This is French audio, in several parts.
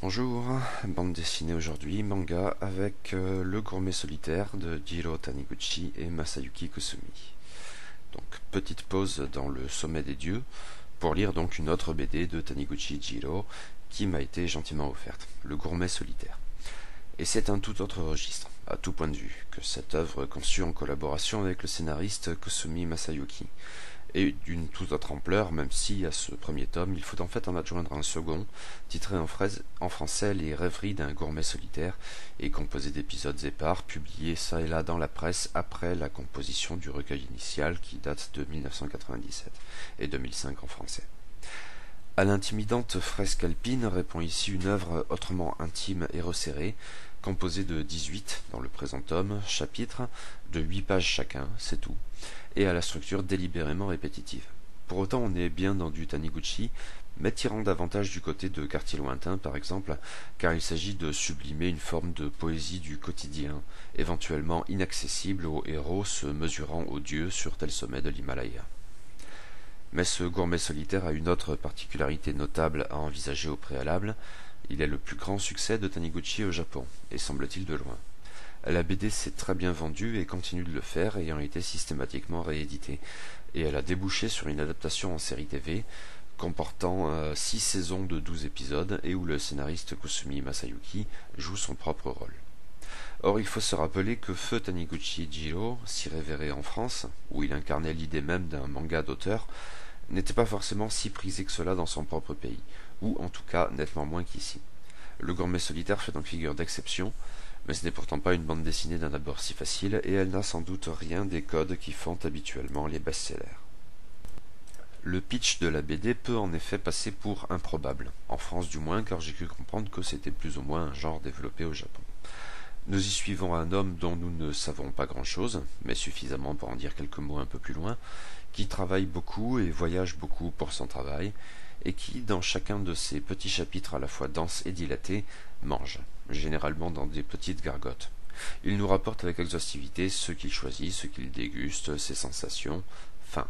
Bonjour, bande dessinée aujourd'hui, manga avec Le Gourmet Solitaire de Jiro Taniguchi et Masayuki Kusumi. Donc petite pause dans le sommet des dieux pour lire donc une autre BD de Taniguchi Jiro qui m'a été gentiment offerte, Le Gourmet Solitaire. Et c'est un tout autre registre, à tout point de vue, que cette œuvre conçue en collaboration avec le scénariste Kusumi Masayuki. Et d'une toute autre ampleur, même si à ce premier tome, il faut en fait en adjoindre un second, titré en français Les rêveries d'un gourmet solitaire, et composé d'épisodes épars, publiés ça et là dans la presse après la composition du recueil initial qui date de 1997 et 2005 en français. À l'intimidante fresque alpine répond ici une œuvre autrement intime et resserrée, composée de 18, dans le présent tome, chapitres, de 8 pages chacun, c'est tout, et à la structure délibérément répétitive. Pour autant, on est bien dans du Taniguchi, mais tirant davantage du côté de Quartier Lointain, par exemple, car il s'agit de sublimer une forme de poésie du quotidien, éventuellement inaccessible aux héros se mesurant aux dieux sur tel sommet de l'Himalaya. Mais ce gourmet solitaire a une autre particularité notable à envisager au préalable, il est le plus grand succès de Taniguchi au Japon, et semble-t-il de loin. La BD s'est très bien vendue et continue de le faire, ayant été systématiquement rééditée, et elle a débouché sur une adaptation en série TV, comportant 6 saisons de 12 épisodes, et où le scénariste Kusumi Masayuki joue son propre rôle. Or, il faut se rappeler que feu Taniguchi Jiro, si révéré en France, où il incarnait l'idée même d'un manga d'auteur, n'était pas forcément si prisé que cela dans son propre pays, ou en tout cas nettement moins qu'ici. Le gourmet solitaire fait donc figure d'exception, mais ce n'est pourtant pas une bande dessinée d'un abord si facile, et elle n'a sans doute rien des codes qui font habituellement les best-sellers. Le pitch de la BD peut en effet passer pour improbable, en France du moins, car j'ai cru comprendre que c'était plus ou moins un genre développé au Japon. Nous y suivons un homme dont nous ne savons pas grand-chose, mais suffisamment pour en dire quelques mots un peu plus loin, qui travaille beaucoup et voyage beaucoup pour son travail, et qui, dans chacun de ces petits chapitres à la fois denses et dilatés, mange, généralement dans des petites gargotes. Il nous rapporte avec exhaustivité ce qu'il choisit, ce qu'il déguste, ses sensations, fin.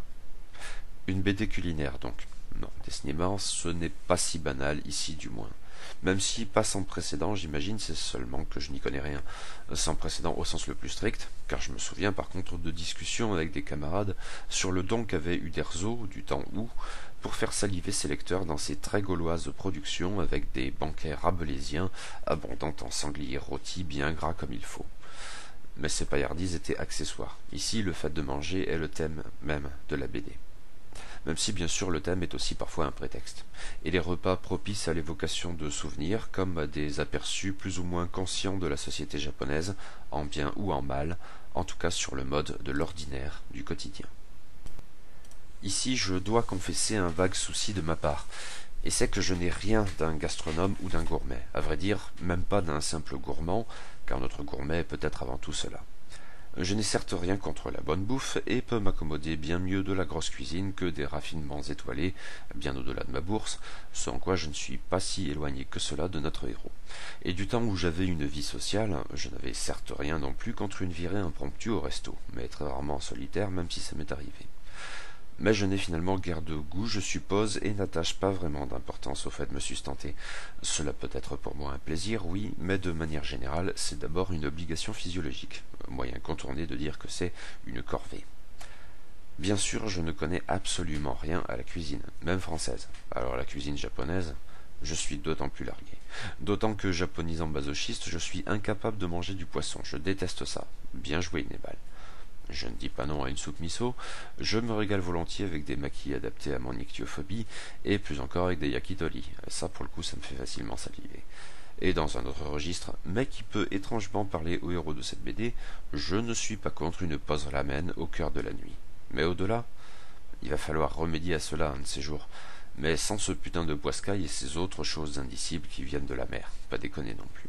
Une BD culinaire donc. Non, décidément, ce n'est pas si banal ici du moins. Même si, pas sans précédent, j'imagine, c'est seulement que je n'y connais rien. Sans précédent au sens le plus strict, car je me souviens par contre de discussions avec des camarades sur le don qu'avait Uderzo, du temps où, pour faire saliver ses lecteurs dans ses très gauloises productions avec des banquets rabelaisiens abondant en sangliers rôtis bien gras comme il faut. Mais ces paillardises étaient accessoires. Ici, le fait de manger est le thème même de la BD. Même si bien sûr le thème est aussi parfois un prétexte, et les repas propices à l'évocation de souvenirs comme à des aperçus plus ou moins conscients de la société japonaise, en bien ou en mal, en tout cas sur le mode de l'ordinaire, du quotidien. Ici je dois confesser un vague souci de ma part, et c'est que je n'ai rien d'un gastronome ou d'un gourmet, à vrai dire même pas d'un simple gourmand, car notre gourmet peut être avant tout cela. Je n'ai certes rien contre la bonne bouffe et peux m'accommoder bien mieux de la grosse cuisine que des raffinements étoilés, bien au-delà de ma bourse, ce en quoi je ne suis pas si éloigné que cela de notre héros. Et du temps où j'avais une vie sociale, je n'avais certes rien non plus contre une virée impromptue au resto, mais très rarement en solitaire, même si ça m'est arrivé. Mais je n'ai finalement guère de goût, je suppose, et n'attache pas vraiment d'importance au fait de me sustenter. Cela peut être pour moi un plaisir, oui, mais de manière générale, c'est d'abord une obligation physiologique, moyen contourné de dire que c'est une corvée. Bien sûr, je ne connais absolument rien à la cuisine, même française. Alors la cuisine japonaise, je suis d'autant plus largué. D'autant que, japonisant masochiste, je suis incapable de manger du poisson, je déteste ça. Bien joué, Nébal. Je ne dis pas non à une soupe miso, je me régale volontiers avec des makis adaptés à mon ichthyophobie, et plus encore avec des yakitori. Ça, pour le coup, ça me fait facilement saliver. Et dans un autre registre, mais qui peut étrangement parler aux héros de cette BD, je ne suis pas contre une pause ramen au cœur de la nuit. Mais au-delà, il va falloir remédier à cela un de ces jours, mais sans ce putain de poiscaille et ces autres choses indicibles qui viennent de la mer, pas déconner non plus.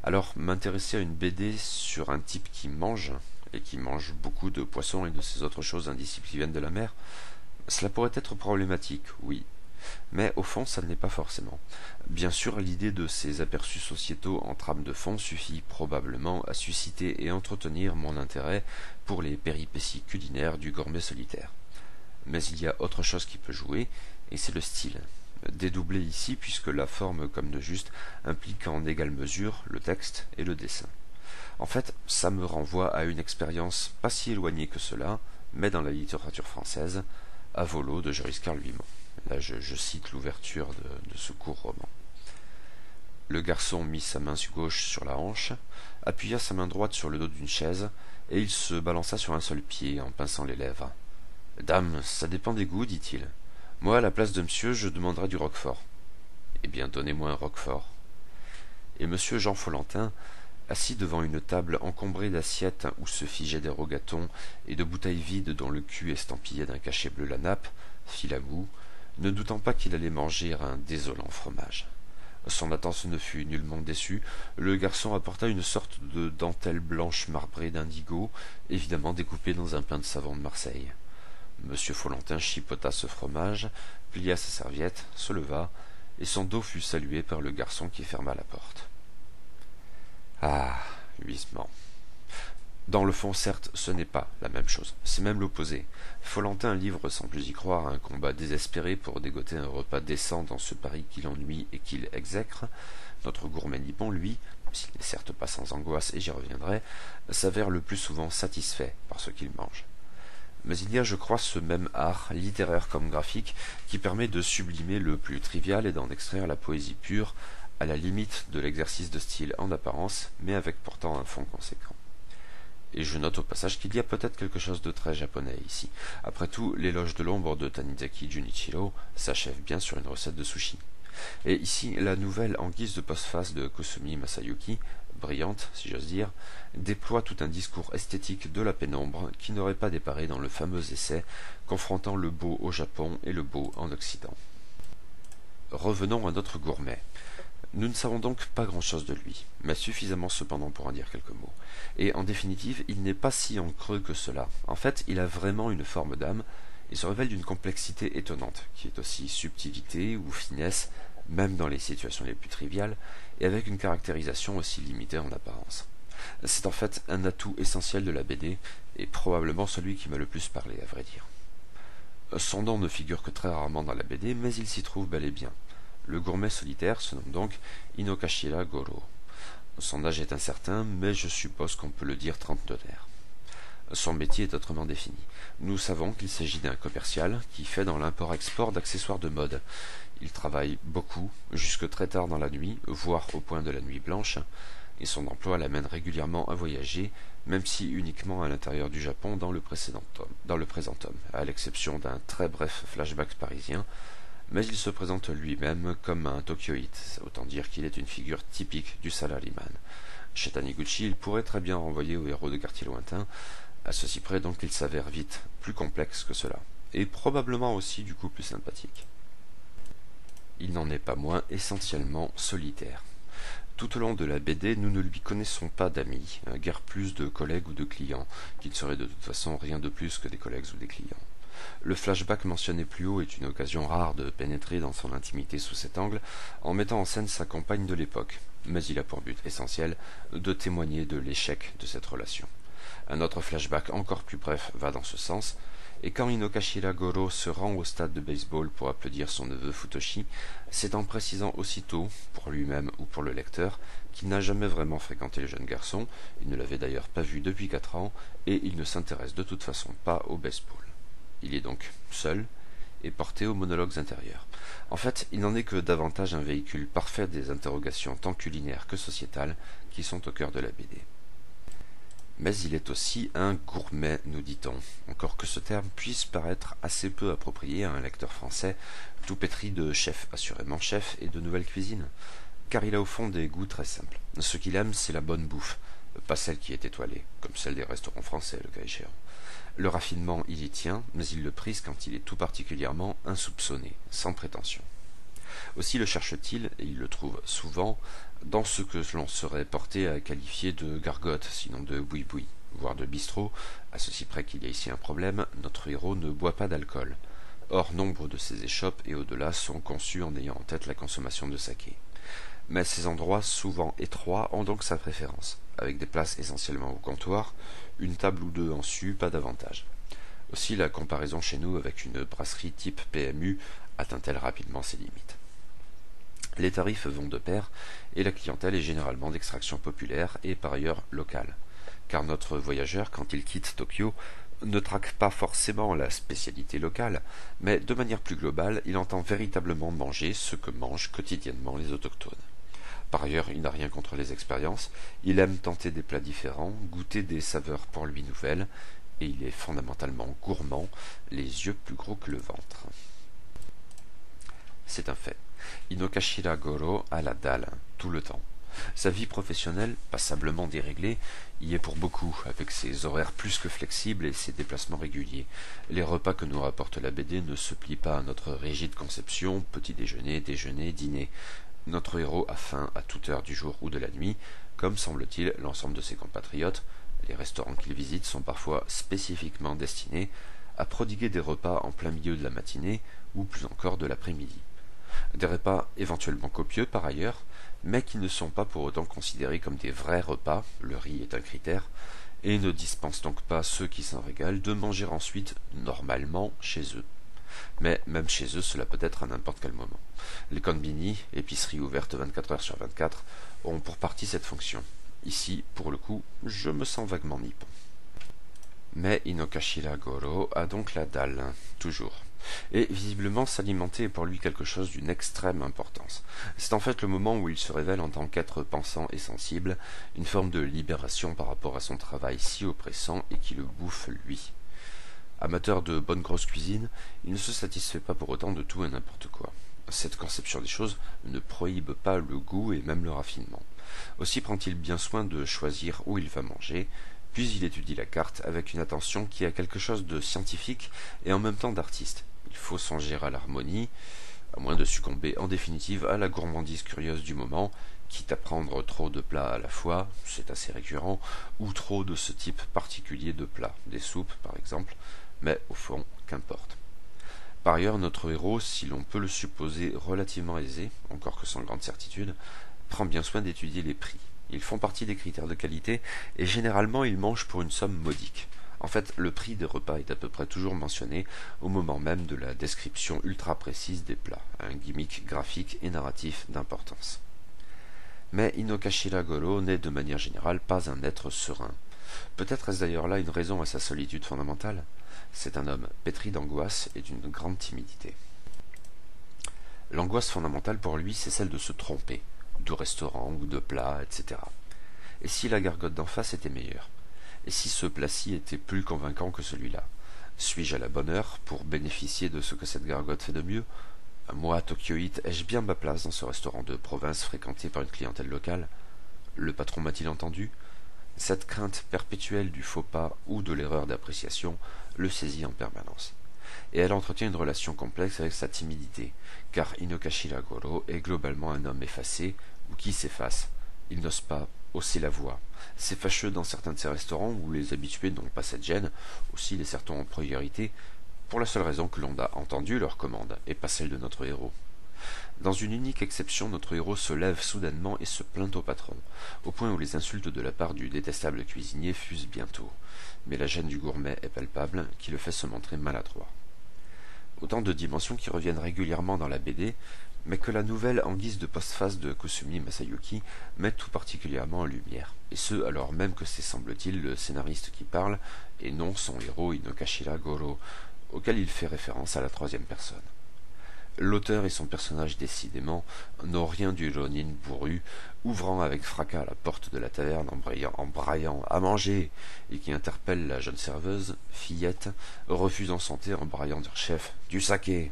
Alors, m'intéresser à une BD sur un type qui mange, et qui mange beaucoup de poissons et de ces autres choses indicibles qui viennent de la mer, cela pourrait être problématique, oui. Mais au fond, ça ne l'est pas forcément. Bien sûr, l'idée de ces aperçus sociétaux en trame de fond suffit probablement à susciter et entretenir mon intérêt pour les péripéties culinaires du gourmet solitaire. Mais il y a autre chose qui peut jouer, et c'est le style. dédoublé ici puisque la forme comme de juste implique en égale mesure le texte et le dessin. En fait, ça me renvoie à une expérience pas si éloignée que cela, mais dans la littérature française, à Volo de Joris Carl Vimont. Là, je cite l'ouverture de ce court roman. Le garçon mit sa main gauche sur la hanche, appuya sa main droite sur le dos d'une chaise, et il se balança sur un seul pied en pinçant les lèvres. « Dame, ça dépend des goûts, dit-il. Moi, à la place de monsieur, je demanderais du roquefort. »« Eh bien, donnez-moi un roquefort. » Et monsieur Jean Follentin, assis devant une table encombrée d'assiettes où se figeaient des rogatons et de bouteilles vides dont le cul estampillait d'un cachet bleu la nappe, fit la moue, ne doutant pas qu'il allait manger un désolant fromage. Son attente ne fut nullement déçue, le garçon apporta une sorte de dentelle blanche marbrée d'indigo, évidemment découpée dans un pain de savon de Marseille. Monsieur Follentin chipota ce fromage, plia sa serviette, se leva, et son dos fut salué par le garçon qui ferma la porte. Ah, luisement. Dans le fond, certes, ce n'est pas la même chose, c'est même l'opposé. Follentin livre sans plus y croire un combat désespéré pour dégoter un repas décent dans ce Paris qui l'ennuie et qu'il exècre. Notre gourmet nippon, lui, s'il n'est certes pas sans angoisse et j'y reviendrai, s'avère le plus souvent satisfait par ce qu'il mange. Mais il y a, je crois, ce même art, littéraire comme graphique, qui permet de sublimer le plus trivial et d'en extraire la poésie pure, à la limite de l'exercice de style en apparence, mais avec pourtant un fond conséquent. Et je note au passage qu'il y a peut-être quelque chose de très japonais ici. Après tout, l'éloge de l'ombre de Tanizaki Junichiro s'achève bien sur une recette de sushi. Et ici, la nouvelle en guise de postface de Kusumi Masayuki, brillante, si j'ose dire, déploie tout un discours esthétique de la pénombre qui n'aurait pas déparé dans le fameux essai confrontant le beau au Japon et le beau en Occident. Revenons à notre gourmet. Nous ne savons donc pas grand-chose de lui, mais suffisamment cependant pour en dire quelques mots. Et en définitive, il n'est pas si en creux que cela. En fait, il a vraiment une forme d'âme, et se révèle d'une complexité étonnante, qui est aussi subtilité ou finesse, même dans les situations les plus triviales, et avec une caractérisation aussi limitée en apparence. C'est en fait un atout essentiel de la BD, et probablement celui qui m'a le plus parlé, à vrai dire. Son nom ne figure que très rarement dans la BD, mais il s'y trouve bel et bien. Le gourmet solitaire se nomme donc Inokashira Goro. Son âge est incertain, mais je suppose qu'on peut le dire trentenaire. Son métier est autrement défini. Nous savons qu'il s'agit d'un commercial qui fait dans l'import-export d'accessoires de mode. Il travaille beaucoup, jusque très tard dans la nuit, voire au point de la nuit blanche, et son emploi l'amène régulièrement à voyager, même si uniquement à l'intérieur du Japon dans le présent tome, à l'exception d'un très bref flashback parisien, mais il se présente lui-même comme un Tokyoïte, autant dire qu'il est une figure typique du salaryman. Chez Taniguchi, il pourrait très bien renvoyer au héros de quartier lointain, à ceci près donc qu'il s'avère vite plus complexe que cela, et probablement aussi du coup plus sympathique. Il n'en est pas moins essentiellement solitaire. Tout au long de la BD, nous ne lui connaissons pas d'amis, guère plus de collègues ou de clients, qui ne seraient de toute façon rien de plus que des collègues ou des clients. Le flashback mentionné plus haut est une occasion rare de pénétrer dans son intimité sous cet angle, en mettant en scène sa compagne de l'époque, mais il a pour but essentiel de témoigner de l'échec de cette relation. Un autre flashback encore plus bref va dans ce sens, et quand Inokashira Goro se rend au stade de baseball pour applaudir son neveu Futoshi, c'est en précisant aussitôt, pour lui-même ou pour le lecteur, qu'il n'a jamais vraiment fréquenté le jeune garçon, il ne l'avait d'ailleurs pas vu depuis 4 ans, et il ne s'intéresse de toute façon pas au baseball. Il est donc seul et porté aux monologues intérieurs. En fait, il n'en est que davantage un véhicule parfait des interrogations tant culinaires que sociétales qui sont au cœur de la BD. Mais il est aussi un gourmet, nous dit-on, encore que ce terme puisse paraître assez peu approprié à un lecteur français, tout pétri de chefs assurément chefs et de nouvelles cuisines, car il a au fond des goûts très simples. Ce qu'il aime, c'est la bonne bouffe, pas celle qui est étoilée, comme celle des restaurants français, le cas échéant. Le raffinement, il y tient, mais il le prise quand il est tout particulièrement insoupçonné, sans prétention. Aussi le cherche-t-il, et il le trouve souvent, dans ce que l'on serait porté à qualifier de gargote, sinon de boui-boui, voire de bistrot, à ceci près qu'il y a ici un problème, notre héros ne boit pas d'alcool. Or, nombre de ces échoppes et au-delà sont conçus en ayant en tête la consommation de saké. Mais ces endroits, souvent étroits, ont donc sa préférence, avec des places essentiellement au comptoir, une table ou deux en su, pas davantage. Aussi la comparaison chez nous avec une brasserie type PMU atteint-elle rapidement ses limites. Les tarifs vont de pair et la clientèle est généralement d'extraction populaire et par ailleurs locale. Car notre voyageur, quand il quitte Tokyo, ne traque pas forcément la spécialité locale, mais de manière plus globale, il entend véritablement manger ce que mangent quotidiennement les autochtones. Par ailleurs, il n'a rien contre les expériences, il aime tenter des plats différents, goûter des saveurs pour lui nouvelles, et il est fondamentalement gourmand, les yeux plus gros que le ventre. C'est un fait. Inokashira Goro a la dalle, tout le temps. Sa vie professionnelle, passablement déréglée, y est pour beaucoup, avec ses horaires plus que flexibles et ses déplacements réguliers. Les repas que nous rapporte la BD ne se plient pas à notre rigide conception, petit déjeuner, déjeuner, dîner. Notre héros a faim à toute heure du jour ou de la nuit, comme semble-t-il l'ensemble de ses compatriotes. Les restaurants qu'il visite sont parfois spécifiquement destinés à prodiguer des repas en plein milieu de la matinée ou plus encore de l'après-midi. Des repas éventuellement copieux par ailleurs, mais qui ne sont pas pour autant considérés comme des vrais repas, le riz est un critère, et ne dispensent donc pas ceux qui s'en régalent de manger ensuite normalement chez eux. Mais même chez eux, cela peut être à n'importe quel moment. Les konbini, épiceries ouvertes 24 heures sur 24, ont pour partie cette fonction. Ici, pour le coup, je me sens vaguement nippon. Mais Inokashira Goro a donc la dalle, toujours. Et visiblement s'alimenter est pour lui quelque chose d'une extrême importance. C'est en fait le moment où il se révèle en tant qu'être pensant et sensible, une forme de libération par rapport à son travail si oppressant et qui le bouffe lui. Amateur de bonne grosse cuisine, il ne se satisfait pas pour autant de tout et n'importe quoi. Cette conception des choses ne prohibe pas le goût et même le raffinement. Aussi prend-il bien soin de choisir où il va manger, puis il étudie la carte avec une attention qui a quelque chose de scientifique et en même temps d'artiste. Il faut songer à l'harmonie, à moins de succomber en définitive à la gourmandise curieuse du moment, quitte à prendre trop de plats à la fois, c'est assez récurrent, ou trop de ce type particulier de plats, des soupes par exemple, mais au fond, qu'importe. Par ailleurs, notre héros, si l'on peut le supposer relativement aisé, encore que sans grande certitude, prend bien soin d'étudier les prix. Ils font partie des critères de qualité, et généralement il mange pour une somme modique. En fait, le prix des repas est à peu près toujours mentionné au moment même de la description ultra précise des plats, un gimmick graphique et narratif d'importance. Mais Inokashira Goro n'est de manière générale pas un être serein. Peut-être est-ce d'ailleurs là une raison à sa solitude fondamentale. C'est un homme pétri d'angoisse et d'une grande timidité. L'angoisse fondamentale pour lui, c'est celle de se tromper, de restaurant ou de plat, etc. Et si la gargote d'en face était meilleure? Et si ce plat-ci était plus convaincant que celui-là? Suis-je à la bonne heure pour bénéficier de ce que cette gargote fait de mieux? Moi, Tokyoïte, ai-je bien ma place dans ce restaurant de province fréquenté par une clientèle locale? Le patron m'a-t-il entendu? Cette crainte perpétuelle du faux pas ou de l'erreur d'appréciation le saisit en permanence. Et elle entretient une relation complexe avec sa timidité, car Inokashira Goro est globalement un homme effacé, ou qui s'efface. Il n'ose pas hausser la voix. C'est fâcheux dans certains de ces restaurants où les habitués n'ont pas cette gêne, aussi les sert-on en priorité, pour la seule raison que l'on a entendu leur commande, et pas celle de notre héros. Dans une unique exception, notre héros se lève soudainement et se plaint au patron, au point où les insultes de la part du détestable cuisinier fusent bientôt. Mais la gêne du gourmet est palpable, qui le fait se montrer maladroit. Autant de dimensions qui reviennent régulièrement dans la BD, mais que la nouvelle en guise de postface de Kusumi Masayuki met tout particulièrement en lumière, et ce alors même que c'est semble-t-il le scénariste qui parle, et non son héros Inokashira Goro, auquel il fait référence à la troisième personne. L'auteur et son personnage décidément n'ont rien du Ronin bourru, ouvrant avec fracas la porte de la taverne en braillant à manger, et qui interpelle la jeune serveuse, fillette, refusant son thé en braillant sur chef du saké.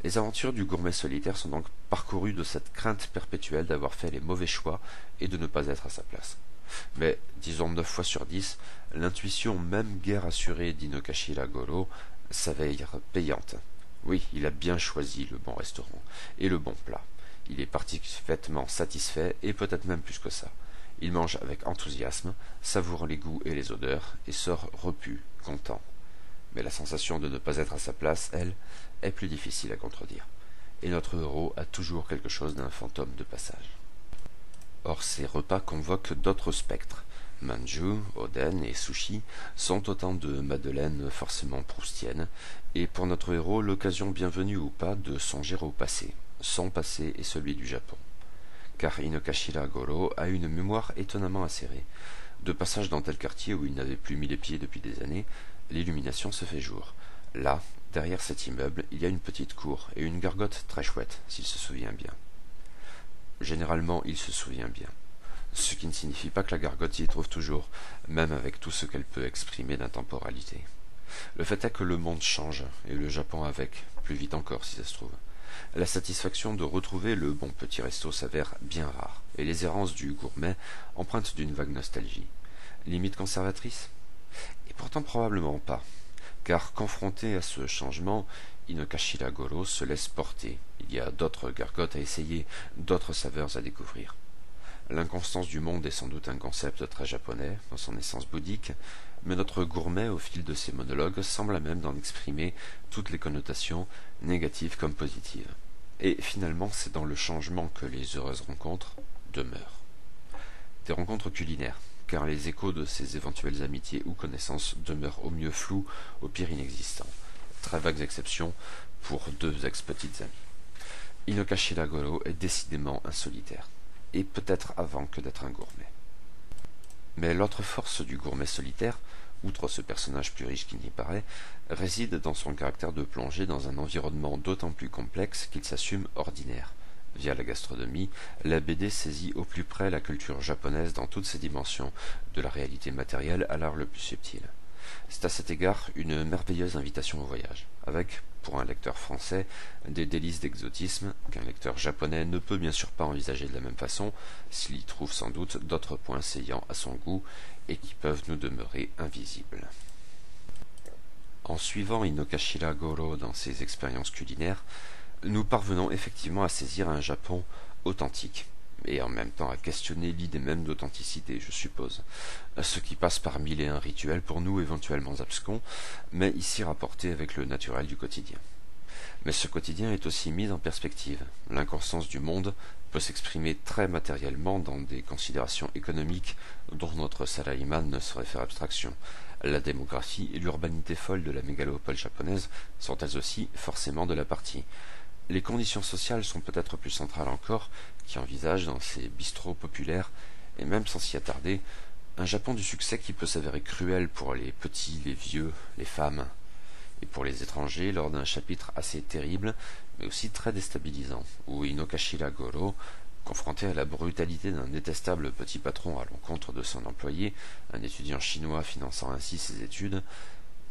Les aventures du gourmet solitaire sont donc parcourues de cette crainte perpétuelle d'avoir fait les mauvais choix et de ne pas être à sa place. Mais, disons 9 fois sur 10, l'intuition même guère assurée d'Inokashira Goro s'avère payante. Oui, il a bien choisi le bon restaurant et le bon plat. Il est parfaitement satisfait et peut-être même plus que ça. Il mange avec enthousiasme, savoure les goûts et les odeurs et sort repu, content. Mais la sensation de ne pas être à sa place, elle, est plus difficile à contredire. Et notre héros a toujours quelque chose d'un fantôme de passage. Or ces repas convoquent d'autres spectres, Manju, oden et sushi sont autant de madeleines forcément proustiennes, et pour notre héros l'occasion bienvenue ou pas de songer au passé, son passé et celui du Japon. Car Inokashira Goro a une mémoire étonnamment acérée. De passage dans tel quartier où il n'avait plus mis les pieds depuis des années, l'illumination se fait jour. Là, derrière cet immeuble, il y a une petite cour et une gargote très chouette, s'il se souvient bien. Généralement, il se souvient bien. Ce qui ne signifie pas que la gargote s'y trouve toujours, même avec tout ce qu'elle peut exprimer d'intemporalité. Le fait est que le monde change, et le Japon avec, plus vite encore si ça se trouve. La satisfaction de retrouver le bon petit resto s'avère bien rare, et les errances du gourmet empreintes d'une vague nostalgie. Limite conservatrice? Et pourtant probablement pas, car confronté à ce changement, Inokashira Goro se laisse porter. Il y a d'autres gargotes à essayer, d'autres saveurs à découvrir. L'inconstance du monde est sans doute un concept très japonais, dans son essence bouddhique, mais notre gourmet, au fil de ses monologues, semble à même d'en exprimer toutes les connotations, négatives comme positives. Et finalement, c'est dans le changement que les heureuses rencontres demeurent. Des rencontres culinaires, car les échos de ces éventuelles amitiés ou connaissances demeurent au mieux flous, au pire inexistants. Très vagues exceptions pour deux ex-petites amies. Inokashira Goro est décidément un solitaire, et peut-être avant que d'être un gourmet. Mais l'autre force du gourmet solitaire, outre ce personnage plus riche qu'il n'y paraît, réside dans son caractère de plonger dans un environnement d'autant plus complexe qu'il s'assume ordinaire. Via la gastronomie, la BD saisit au plus près la culture japonaise dans toutes ses dimensions, de la réalité matérielle à l'art le plus subtil. C'est à cet égard une merveilleuse invitation au voyage, avec, pour un lecteur français, des délices d'exotisme qu'un lecteur japonais ne peut bien sûr pas envisager de la même façon, s'il y trouve sans doute d'autres points saillants à son goût et qui peuvent nous demeurer invisibles. En suivant Inokashira Goro dans ses expériences culinaires, nous parvenons effectivement à saisir un Japon authentique, et en même temps à questionner l'idée même d'authenticité, je suppose, ce qui passe par mille et un rituels pour nous éventuellement abscons, mais ici rapporté avec le naturel du quotidien. Mais ce quotidien est aussi mis en perspective. L'inconstance du monde peut s'exprimer très matériellement dans des considérations économiques dont notre salaryman ne saurait faire abstraction. La démographie et l'urbanité folle de la mégalopole japonaise sont elles aussi forcément de la partie. Les conditions sociales sont peut-être plus centrales encore, qui envisagent dans ces bistrots populaires, et même sans s'y attarder, un Japon du succès qui peut s'avérer cruel pour les petits, les vieux, les femmes, et pour les étrangers lors d'un chapitre assez terrible, mais aussi très déstabilisant, où Inokashira Goro, confronté à la brutalité d'un détestable petit patron à l'encontre de son employé, un étudiant chinois finançant ainsi ses études,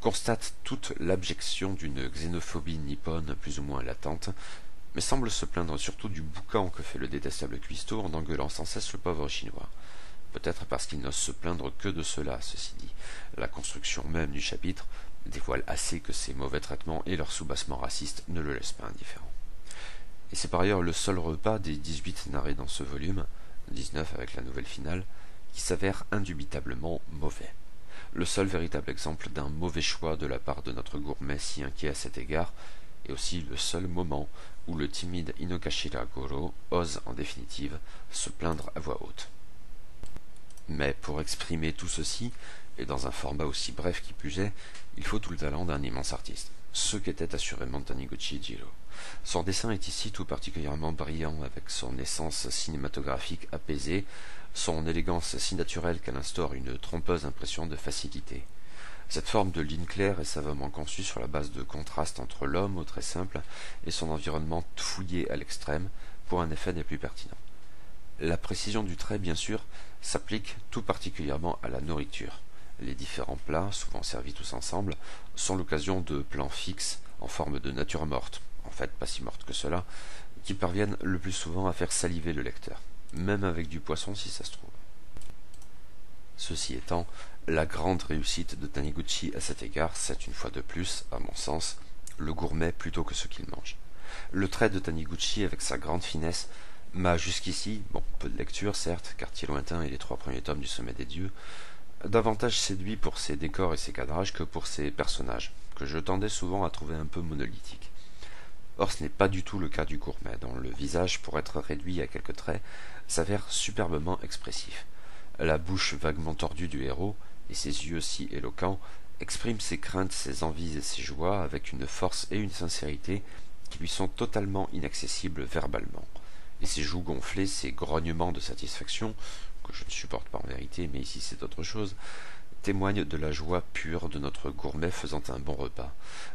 constate toute l'abjection d'une xénophobie nippone plus ou moins latente, mais semble se plaindre surtout du boucan que fait le détestable cuistot en engueulant sans cesse le pauvre chinois. Peut-être parce qu'il n'ose se plaindre que de cela, ceci dit. La construction même du chapitre dévoile assez que ces mauvais traitements et leur soubassement raciste ne le laissent pas indifférent. Et c'est par ailleurs le seul repas des 18 narrés dans ce volume, 19 avec la nouvelle finale, qui s'avère indubitablement mauvais. Le seul véritable exemple d'un mauvais choix de la part de notre gourmet si inquiet à cet égard, et aussi le seul moment où le timide Inokashira Goro ose en définitive se plaindre à voix haute. Mais pour exprimer tout ceci, et dans un format aussi bref qui plus est, il faut tout le talent d'un immense artiste, ce qu'était assurément Taniguchi Jiro. Son dessin est ici tout particulièrement brillant avec son essence cinématographique apaisée, son élégance si naturelle qu'elle instaure une trompeuse impression de facilité. Cette forme de ligne claire est savamment conçue sur la base de contraste entre l'homme au très simple et son environnement fouillé à l'extrême pour un effet des plus pertinents. La précision du trait, bien sûr, s'applique tout particulièrement à la nourriture. Les différents plats, souvent servis tous ensemble, sont l'occasion de plans fixes en forme de nature morte, en fait pas si morte que cela, qui parviennent le plus souvent à faire saliver le lecteur, même avec du poisson si ça se trouve. Ceci étant, la grande réussite de Taniguchi à cet égard, c'est une fois de plus, à mon sens, le gourmet plutôt que ce qu'il mange. Le trait de Taniguchi avec sa grande finesse m'a jusqu'ici, peu de lecture certes, Quartier lointain et les 3 premiers tomes du Sommet des Dieux, davantage séduit pour ses décors et ses cadrages que pour ses personnages, que je tendais souvent à trouver un peu monolithiques. Or ce n'est pas du tout le cas du gourmet, dont le visage, pour être réduit à quelques traits, s'avère superbement expressif. La bouche vaguement tordue du héros, et ses yeux si éloquents, expriment ses craintes, ses envies et ses joies avec une force et une sincérité qui lui sont totalement inaccessibles verbalement. Et ses joues gonflées, ses grognements de satisfaction, que je ne supporte pas en vérité, mais ici c'est autre chose, témoignent de la joie pure de notre gourmet faisant un bon repas.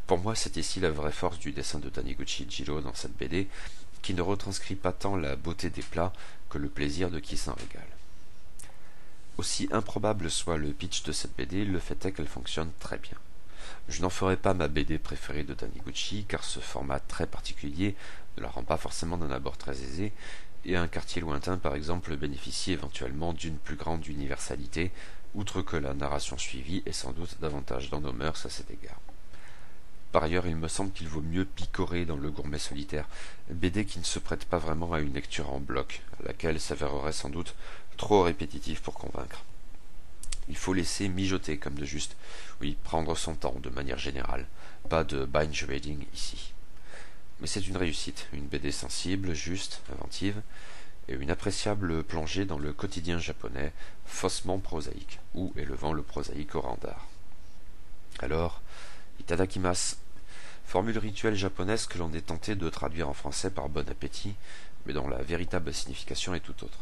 Pour moi, c'est ici la vraie force du dessin de Taniguchi Jiro dans cette BD, qui ne retranscrit pas tant la beauté des plats que le plaisir de qui s'en régale. Aussi improbable soit le pitch de cette BD, le fait est qu'elle fonctionne très bien. Je n'en ferai pas ma BD préférée de Taniguchi, car ce format très particulier ne la rend pas forcément d'un abord très aisé, et un quartier lointain par exemple bénéficie éventuellement d'une plus grande universalité, outre que la narration suivie est sans doute davantage dans nos mœurs à cet égard. Par ailleurs, il me semble qu'il vaut mieux picorer dans Le Gourmet Solitaire, BD qui ne se prête pas vraiment à une lecture en bloc, laquelle s'avérerait sans doute trop répétitive pour convaincre. Il faut laisser mijoter comme de juste, oui, prendre son temps de manière générale, pas de binge reading ici. Mais c'est une réussite, une BD sensible, juste, inventive, et une appréciable plongée dans le quotidien japonais, faussement prosaïque, ou élevant le prosaïque au rang d'art. Alors, itadakimasu, formule rituelle japonaise que l'on est tenté de traduire en français par bon appétit, mais dont la véritable signification est tout autre.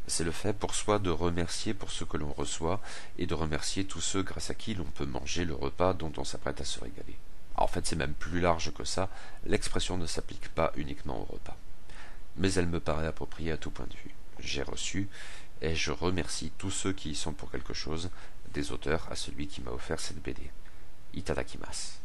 C'est le fait pour soi de remercier pour ce que l'on reçoit et de remercier tous ceux grâce à qui l'on peut manger le repas dont on s'apprête à se régaler. En fait, c'est même plus large que ça, l'expression ne s'applique pas uniquement au repas. Mais elle me paraît appropriée à tout point de vue. J'ai reçu, et je remercie tous ceux qui y sont pour quelque chose, des auteurs à celui qui m'a offert cette BD. Itadakimasu.